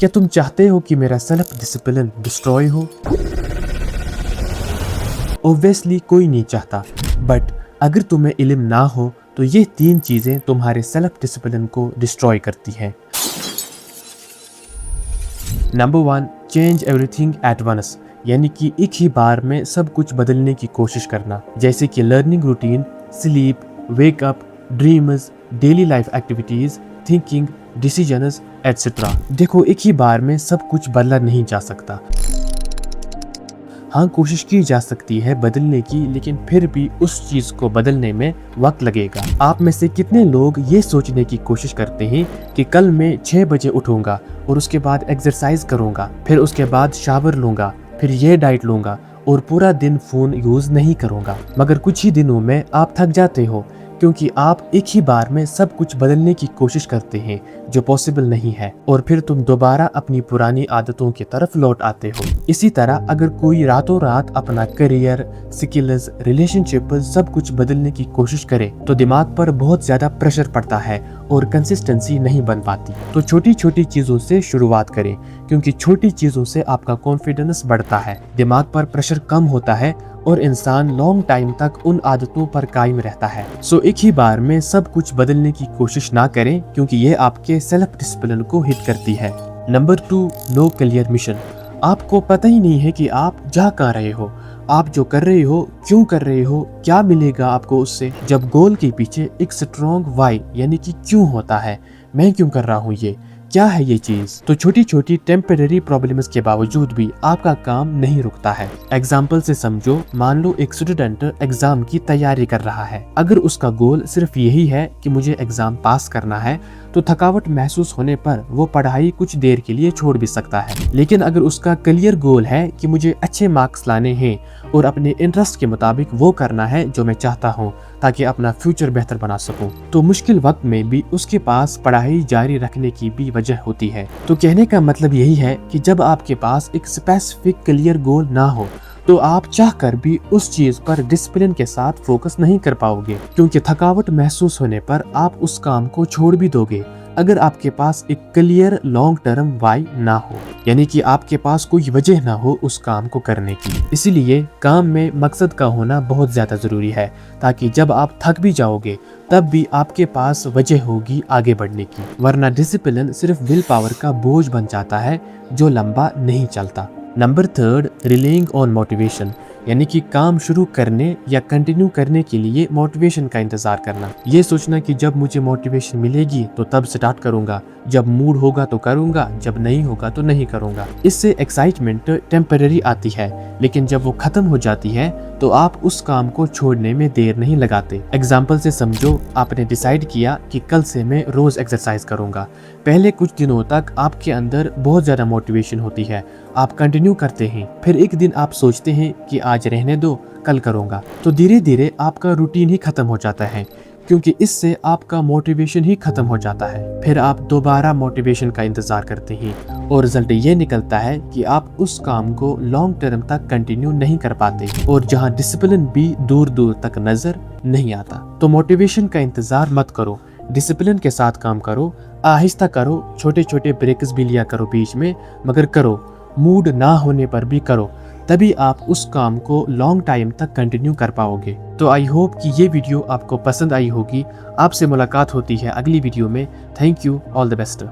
क्या तुम चाहते हो कि मेरा सेल्फ डिसिप्लिन डिस्ट्रॉय हो? ऑब्वियसली कोई नहीं चाहता, बट अगर तुम्हें इल्म ना हो तो ये 3 चीज़ें तुम्हारे सेल्फ डिसिप्लिन को डिस्ट्रॉय करती हैं। Number 1, change everything at once, यानी कि एक ही बार में सब कुछ बदलने की कोशिश करना, जैसे कि learning routine, sleep, wake up, dreams, daily life activities, thinking, decisions etcetera. देखो, एक ही बार में सब कुछ बदला नहीं जा सकता। हाँ, कोशिश की जा सकती है बदलने की, लेकिन फिर भी उस चीज को बदलने में वक्त लगेगा। आप में से कितने लोग ये सोचने की कोशिश करते हैं कि कल मैं 6 बजे उठूंगा और उसके बाद एक्सरसाइज करूंगा, फिर उसके बाद शावर लूंगा, फिर ये डाइट लूंगा और पूरा दिन फोन यूज नहीं करूंगा। मगर कुछ ही दिनों में आप थक जाते हो, क्योंकि आप एक ही बार में सब कुछ बदलने की कोशिश करते हैं जो पॉसिबल नहीं है, और फिर तुम दोबारा अपनी पुरानी आदतों की तरफ लौट आते हो। इसी तरह अगर कोई रातों रात अपना करियर, स्किल्स, रिलेशनशिप सब कुछ बदलने की कोशिश करे तो दिमाग पर बहुत ज्यादा प्रेशर पड़ता है और कंसिस्टेंसी नहीं बन पाती। तो छोटी छोटी चीजों से शुरुआत करें, क्योंकि छोटी चीजों से आपका कॉन्फिडेंस बढ़ता है, दिमाग पर प्रेशर कम होता है और इंसान लॉन्ग टाइम तक उन आदतों पर कायम रहता है। सो एक ही बार में सब कुछ बदलने की कोशिश ना करें, क्योंकि ये आपके सेल्फ डिसिप्लिन को हिट करती है। Number 2, no clear mission. आपको पता ही नहीं है कि आप जा कहाँ रहे हो, आप जो कर रहे हो क्यों कर रहे हो, क्या मिलेगा आपको उससे। जब गोल के पीछे एक स्ट्रॉन्ग वाई यानी कि क्यों होता है, मैं क्यों कर रहा हूँ, ये क्या है ये चीज, तो छोटी छोटी टेम्परेरी प्रॉब्लम्स के बावजूद भी आपका काम नहीं रुकता है। एग्जाम्पल से समझो, मान लो एक स्टूडेंट एग्जाम की तैयारी कर रहा है। अगर उसका गोल सिर्फ यही है कि मुझे एग्जाम पास करना है, तो थकावट महसूस होने पर वो पढ़ाई कुछ देर के लिए छोड़ भी सकता है। लेकिन अगर उसका क्लियर गोल है कि मुझे अच्छे मार्क्स लाने हैं और अपने इंटरेस्ट के मुताबिक वो करना है जो मैं चाहता हूँ, ताकि अपना फ्यूचर बेहतर बना सकूं, तो मुश्किल वक्त में भी उसके पास पढ़ाई जारी रखने की भी वजह होती है। तो कहने का मतलब यही है कि जब आपके पास एक स्पेसिफिक क्लियर गोल ना हो तो आप चाहकर भी उस चीज पर डिसिप्लिन के साथ फोकस नहीं कर पाओगे, क्योंकि थकावट महसूस होने पर आप उस काम को छोड़ भी दोगे अगर आपके पास एक क्लियर लॉन्ग टर्म वाई ना हो, यानी कि आपके पास कोई वजह ना हो उस काम को करने की। इसीलिए काम में मकसद का होना बहुत ज्यादा जरूरी है, ताकि जब आप थक भी जाओगे तब भी आपके पास वजह होगी आगे बढ़ने की। वरना डिसिप्लिन सिर्फ विल पावर का बोझ बन जाता है जो लंबा नहीं चलता। नंबर 3, रिलेइंग ऑन मोटिवेशन, यानी कि काम शुरू करने या कंटिन्यू करने के लिए मोटिवेशन का इंतजार करना। ये सोचना कि जब मुझे मोटिवेशन मिलेगी तो तब स्टार्ट करूंगा, जब मूड होगा तो करूंगा, जब नहीं होगा तो नहीं करूंगा। इससे एक्साइटमेंट टेम्परेरी आती है, लेकिन जब वो खत्म हो जाती है तो आप उस काम को छोड़ने में देर नहीं लगाते। एग्जाम्पल से समझो, आपने डिसाइड किया कि कल से मैं रोज एक्सरसाइज करूंगा। पहले कुछ दिनों तक आपके अंदर बहुत ज्यादा मोटिवेशन होती है, आप कंटिन्यू करते हैं। फिर एक दिन आप सोचते हैं कि आज रहने दो, कल करूंगा, तो धीरे धीरे आपका रूटीन ही खत्म हो जाता है, क्योंकि इससे आपका मोटिवेशन ही खत्म हो जाता है। फिर आप दोबारा मोटिवेशन का इंतजार करते हैं और रिजल्ट ये निकलता है कि आप उस काम को लॉन्ग टर्म तक कंटिन्यू नहीं कर पाते, और जहां डिसिप्लिन भी दूर दूर तक नजर नहीं आता। तो मोटिवेशन का इंतजार मत करो, डिसिप्लिन के साथ काम करो, आहिस्ता करो, छोटे छोटे ब्रेक्स भी लिया करो बीच में, मगर करो, मूड ना होने पर भी करो, तभी आप उस काम को लॉन्ग टाइम तक कंटिन्यू कर पाओगे। तो आई होप कि ये वीडियो आपको पसंद आई होगी। आपसे मुलाकात होती है अगली वीडियो में। Thank you, all the best.